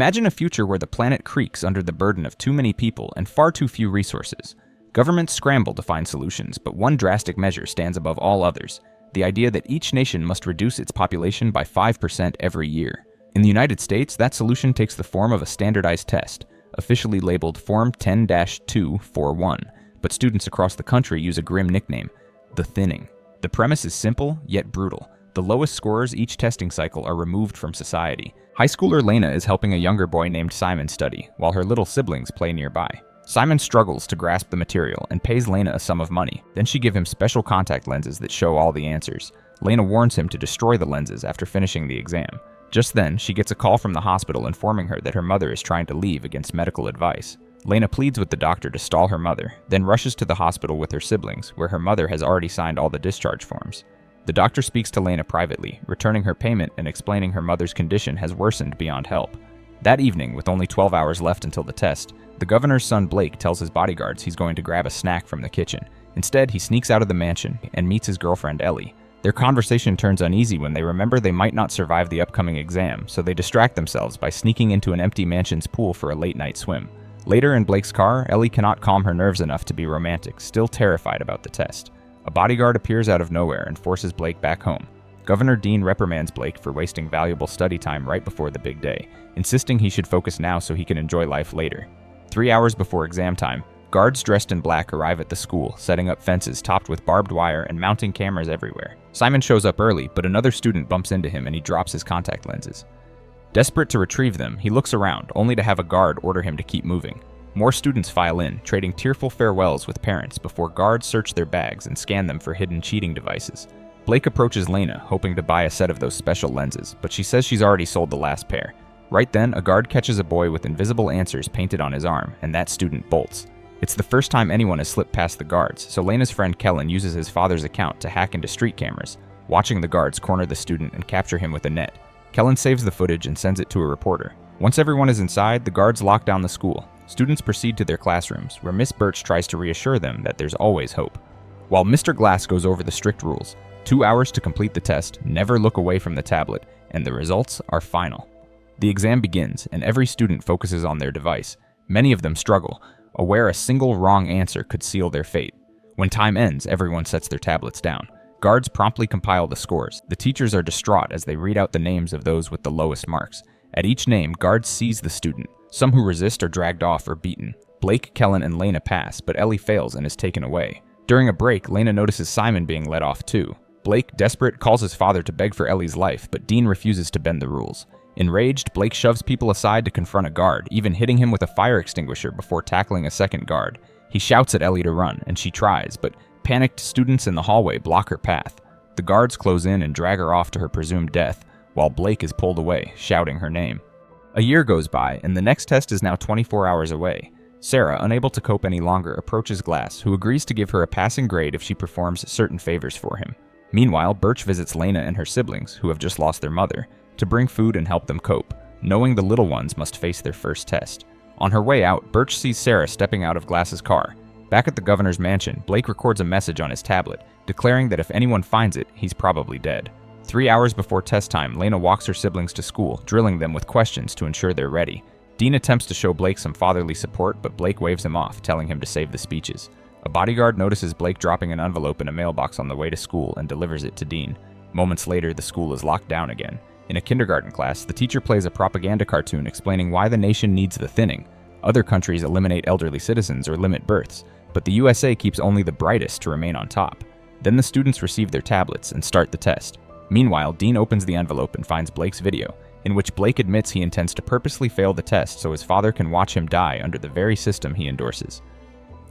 Imagine a future where the planet creaks under the burden of too many people and far too few resources. Governments scramble to find solutions, but one drastic measure stands above all others: the idea that each nation must reduce its population by 5% every year. In the United States, that solution takes the form of a standardized test, officially labeled Form 10-241, but students across the country use a grim nickname: the thinning. The premise is simple, yet brutal. The lowest scorers each testing cycle are removed from society. High schooler Lena is helping a younger boy named Simon study, while her little siblings play nearby. Simon struggles to grasp the material and pays Lena a sum of money. Then she gives him special contact lenses that show all the answers. Lena warns him to destroy the lenses after finishing the exam. Just then, she gets a call from the hospital informing her that her mother is trying to leave against medical advice. Lena pleads with the doctor to stall her mother, then rushes to the hospital with her siblings, where her mother has already signed all the discharge forms. The doctor speaks to Lena privately, returning her payment and explaining her mother's condition has worsened beyond help. That evening, with only 12 hours left until the test, the governor's son Blake tells his bodyguards he's going to grab a snack from the kitchen. Instead, he sneaks out of the mansion and meets his girlfriend Ellie. Their conversation turns uneasy when they remember they might not survive the upcoming exam, so they distract themselves by sneaking into an empty mansion's pool for a late-night swim. Later in Blake's car, Ellie cannot calm her nerves enough to be romantic, still terrified about the test. A bodyguard appears out of nowhere and forces Blake back home. Governor Dean reprimands Blake for wasting valuable study time right before the big day, insisting he should focus now so he can enjoy life later. 3 hours before exam time, guards dressed in black arrive at the school, setting up fences topped with barbed wire and mounting cameras everywhere. Simon shows up early, but another student bumps into him and he drops his contact lenses. Desperate to retrieve them, he looks around, only to have a guard order him to keep moving. More students file in, trading tearful farewells with parents before guards search their bags and scan them for hidden cheating devices. Blake approaches Lena, hoping to buy a set of those special lenses, but she says she's already sold the last pair. Right then, a guard catches a boy with invisible answers painted on his arm, and that student bolts. It's the first time anyone has slipped past the guards, so Lena's friend Kellen uses his father's account to hack into street cameras, watching the guards corner the student and capture him with a net. Kellen saves the footage and sends it to a reporter. Once everyone is inside, the guards lock down the school. Students proceed to their classrooms, where Miss Birch tries to reassure them that there's always hope. While Mr. Glass goes over the strict rules: 2 hours to complete the test, never look away from the tablet, and the results are final. The exam begins, and every student focuses on their device. Many of them struggle, aware a single wrong answer could seal their fate. When time ends, everyone sets their tablets down. Guards promptly compile the scores. The teachers are distraught as they read out the names of those with the lowest marks. At each name, guards seize the student. Some who resist are dragged off or beaten. Blake, Kellen, and Lena pass, but Ellie fails and is taken away. During a break, Lena notices Simon being let off too. Blake, desperate, calls his father to beg for Ellie's life, but Dean refuses to bend the rules. Enraged, Blake shoves people aside to confront a guard, even hitting him with a fire extinguisher before tackling a second guard. He shouts at Ellie to run, and she tries, but panicked students in the hallway block her path. The guards close in and drag her off to her presumed death, while Blake is pulled away, shouting her name. A year goes by, and the next test is now 24 hours away. Sarah, unable to cope any longer, approaches Glass, who agrees to give her a passing grade if she performs certain favors for him. Meanwhile, Birch visits Lena and her siblings, who have just lost their mother, to bring food and help them cope, knowing the little ones must face their first test. On her way out, Birch sees Sarah stepping out of Glass's car. Back at the governor's mansion, Blake records a message on his tablet, declaring that if anyone finds it, he's probably dead. 3 hours before test time, Lena walks her siblings to school, drilling them with questions to ensure they're ready. Dean attempts to show Blake some fatherly support, but Blake waves him off, telling him to save the speeches. A bodyguard notices Blake dropping an envelope in a mailbox on the way to school and delivers it to Dean. Moments later, the school is locked down again. In a kindergarten class, the teacher plays a propaganda cartoon explaining why the nation needs the thinning. Other countries eliminate elderly citizens or limit births, but the USA keeps only the brightest to remain on top. Then the students receive their tablets and start the test. Meanwhile, Dean opens the envelope and finds Blake's video, in which Blake admits he intends to purposely fail the test so his father can watch him die under the very system he endorses.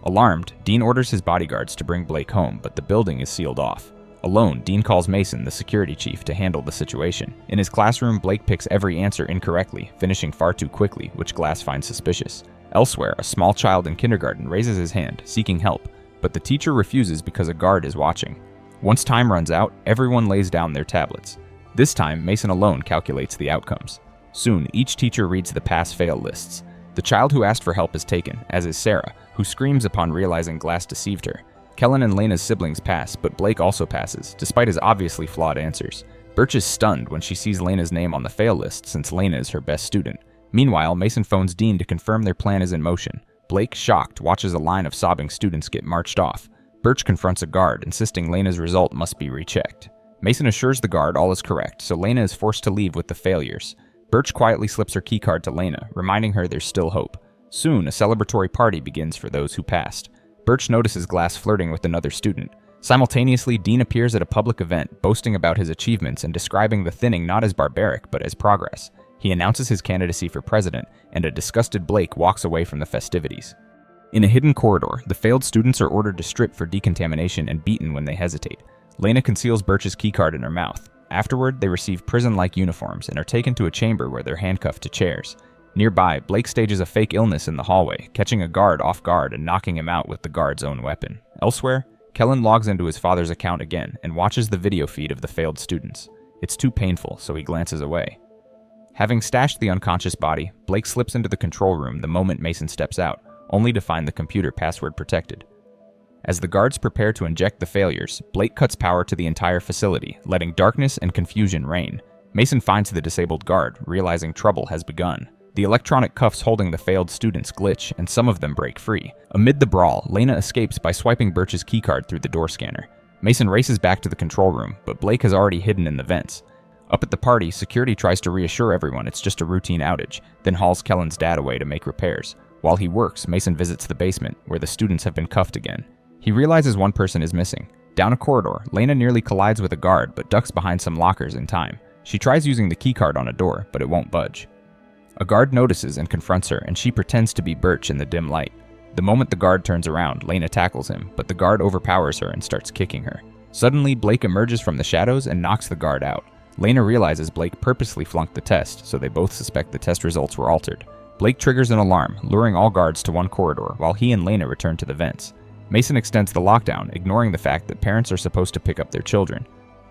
Alarmed, Dean orders his bodyguards to bring Blake home, but the building is sealed off. Alone, Dean calls Mason, the security chief, to handle the situation. In his classroom, Blake picks every answer incorrectly, finishing far too quickly, which Glass finds suspicious. Elsewhere, a small child in kindergarten raises his hand, seeking help, but the teacher refuses because a guard is watching. Once time runs out, everyone lays down their tablets. This time, Mason alone calculates the outcomes. Soon, each teacher reads the pass-fail lists. The child who asked for help is taken, as is Sarah, who screams upon realizing Glass deceived her. Kellen and Lena's siblings pass, but Blake also passes, despite his obviously flawed answers. Birch is stunned when she sees Lena's name on the fail list since Lena is her best student. Meanwhile, Mason phones Dean to confirm their plan is in motion. Blake, shocked, watches a line of sobbing students get marched off. Birch confronts a guard, insisting Lena's result must be rechecked. Mason assures the guard all is correct, so Lena is forced to leave with the failures. Birch quietly slips her keycard to Lena, reminding her there's still hope. Soon, a celebratory party begins for those who passed. Birch notices Glass flirting with another student. Simultaneously, Dean appears at a public event, boasting about his achievements and describing the thinning not as barbaric, but as progress. He announces his candidacy for president, and a disgusted Blake walks away from the festivities. In a hidden corridor, the failed students are ordered to strip for decontamination and beaten when they hesitate. Lena conceals Birch's keycard in her mouth. Afterward, they receive prison-like uniforms and are taken to a chamber where they're handcuffed to chairs. Nearby, Blake stages a fake illness in the hallway, catching a guard off guard and knocking him out with the guard's own weapon. Elsewhere, Kellen logs into his father's account again and watches the video feed of the failed students. It's too painful, so he glances away. Having stashed the unconscious body, Blake slips into the control room the moment Mason steps out, only to find the computer password protected. As the guards prepare to inject the failures, Blake cuts power to the entire facility, letting darkness and confusion reign. Mason finds the disabled guard, realizing trouble has begun. The electronic cuffs holding the failed students glitch, and some of them break free. Amid the brawl, Lena escapes by swiping Birch's keycard through the door scanner. Mason races back to the control room, but Blake has already hidden in the vents. Up at the party, security tries to reassure everyone it's just a routine outage, then hauls Kellen's dad away to make repairs. While he works, Mason visits the basement, where the students have been cuffed again. He realizes one person is missing. Down a corridor, Lena nearly collides with a guard, but ducks behind some lockers in time. She tries using the keycard on a door, but it won't budge. A guard notices and confronts her, and she pretends to be Birch in the dim light. The moment the guard turns around, Lena tackles him, but the guard overpowers her and starts kicking her. Suddenly, Blake emerges from the shadows and knocks the guard out. Lena realizes Blake purposely flunked the test, so they both suspect the test results were altered. Blake triggers an alarm, luring all guards to one corridor, while he and Lena return to the vents. Mason extends the lockdown, ignoring the fact that parents are supposed to pick up their children.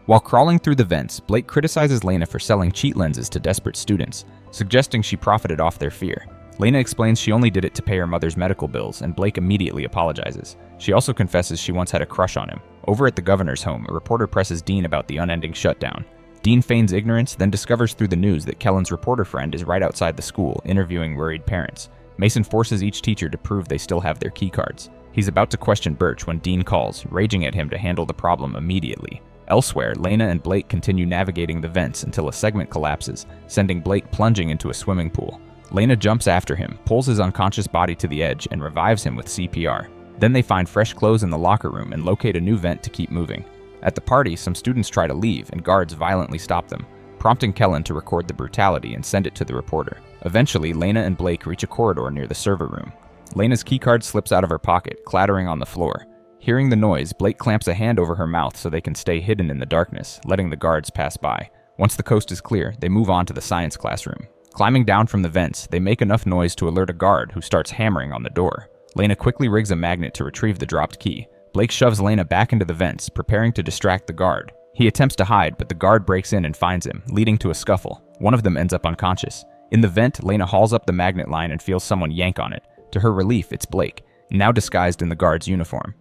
While crawling through the vents, Blake criticizes Lena for selling cheat lenses to desperate students, suggesting she profited off their fear. Lena explains she only did it to pay her mother's medical bills, and Blake immediately apologizes. She also confesses she once had a crush on him. Over at the governor's home, a reporter presses Dean about the unending shutdown. Dean feigns ignorance, then discovers through the news that Kellen's reporter friend is right outside the school, interviewing worried parents. Mason forces each teacher to prove they still have their keycards. He's about to question Birch when Dean calls, raging at him to handle the problem immediately. Elsewhere, Lena and Blake continue navigating the vents until a segment collapses, sending Blake plunging into a swimming pool. Lena jumps after him, pulls his unconscious body to the edge, and revives him with CPR. Then they find fresh clothes in the locker room and locate a new vent to keep moving. At the party, some students try to leave, and guards violently stop them, prompting Kellen to record the brutality and send it to the reporter. Eventually, Lena and Blake reach a corridor near the server room. Lena's keycard slips out of her pocket, clattering on the floor. Hearing the noise, Blake clamps a hand over her mouth so they can stay hidden in the darkness, letting the guards pass by. Once the coast is clear, they move on to the science classroom. Climbing down from the vents, they make enough noise to alert a guard who starts hammering on the door. Lena quickly rigs a magnet to retrieve the dropped key. Blake shoves Lena back into the vents, preparing to distract the guard. He attempts to hide, but the guard breaks in and finds him, leading to a scuffle. One of them ends up unconscious. In the vent, Lena hauls up the magnet line and feels someone yank on it. To her relief, it's Blake, now disguised in the guard's uniform.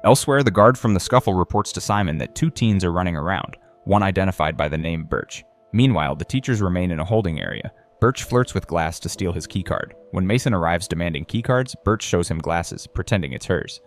Elsewhere, the guard from the scuffle reports to Simon that two teens are running around, one identified by the name Birch. Meanwhile, the teachers remain in a holding area. Birch flirts with Glass to steal his keycard. When Mason arrives demanding keycards, Birch shows him Glass's, pretending it's hers.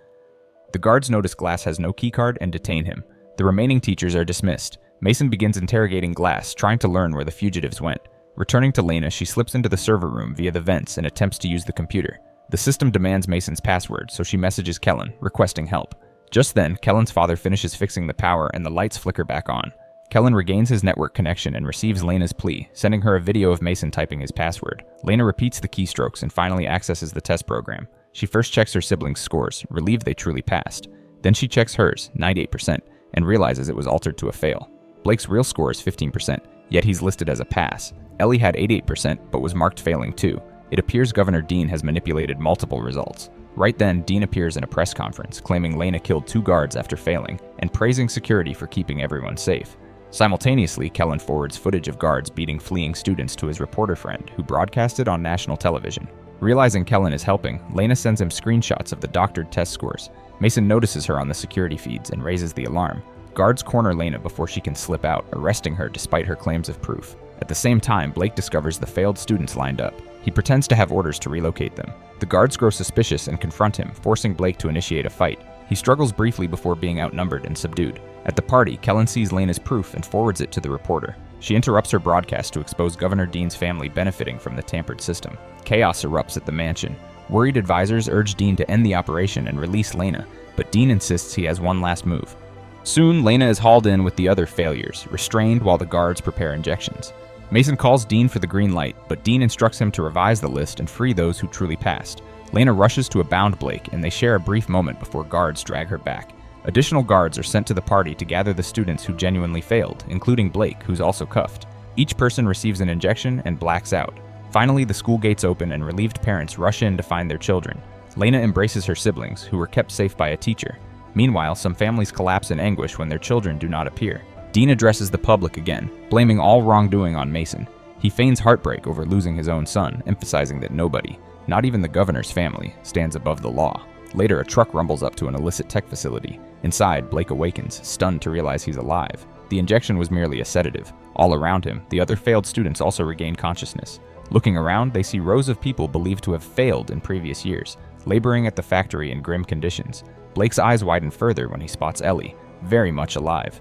The guards notice Glass has no keycard and detain him. The remaining teachers are dismissed. Mason begins interrogating Glass, trying to learn where the fugitives went. Returning to Lena, she slips into the server room via the vents and attempts to use the computer. The system demands Mason's password, so she messages Kellen, requesting help. Just then, Kellen's father finishes fixing the power and the lights flicker back on. Kellen regains his network connection and receives Lena's plea, sending her a video of Mason typing his password. Lena repeats the keystrokes and finally accesses the test program. She first checks her siblings' scores, relieved they truly passed. Then she checks hers, 98%, and realizes it was altered to a fail. Blake's real score is 15%, yet he's listed as a pass. Ellie had 88%, but was marked failing too. It appears Governor Dean has manipulated multiple results. Right then, Dean appears in a press conference, claiming Lena killed 2 guards after failing, and praising security for keeping everyone safe. Simultaneously, Kellen forwards footage of guards beating fleeing students to his reporter friend, who broadcast it on national television. Realizing Kellen is helping, Lena sends him screenshots of the doctored test scores. Mason notices her on the security feeds and raises the alarm. Guards corner Lena before she can slip out, arresting her despite her claims of proof. At the same time, Blake discovers the failed students lined up. He pretends to have orders to relocate them. The guards grow suspicious and confront him, forcing Blake to initiate a fight. He struggles briefly before being outnumbered and subdued. At the party, Kellen sees Lena's proof and forwards it to the reporter. She interrupts her broadcast to expose Governor Dean's family benefiting from the Tampered system. Chaos erupts at the mansion. Worried advisors urge Dean to end the operation and release Lena, but Dean insists he has one last move. Soon, Lena is hauled in with the other failures, restrained while the guards prepare injections. Mason calls Dean for the green light, but Dean instructs him to revise the list and free those who truly passed. Lena rushes to a bound Blake, and they share a brief moment before guards drag her back. Additional guards are sent to the party to gather the students who genuinely failed, including Blake, who's also cuffed. Each person receives an injection and blacks out. Finally, the school gates open and relieved parents rush in to find their children. Lena embraces her siblings, who were kept safe by a teacher. Meanwhile, some families collapse in anguish when their children do not appear. Dean addresses the public again, blaming all wrongdoing on Mason. He feigns heartbreak over losing his own son, emphasizing that nobody, not even the governor's family, stands above the law. Later, a truck rumbles up to an illicit tech facility. Inside, Blake awakens, stunned to realize he's alive. The injection was merely a sedative. All around him, the other failed students also regain consciousness. Looking around, they see rows of people believed to have failed in previous years, laboring at the factory in grim conditions. Blake's eyes widen further when he spots Ellie, very much alive.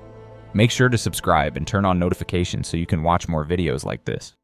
Make sure to subscribe and turn on notifications so you can watch more videos like this.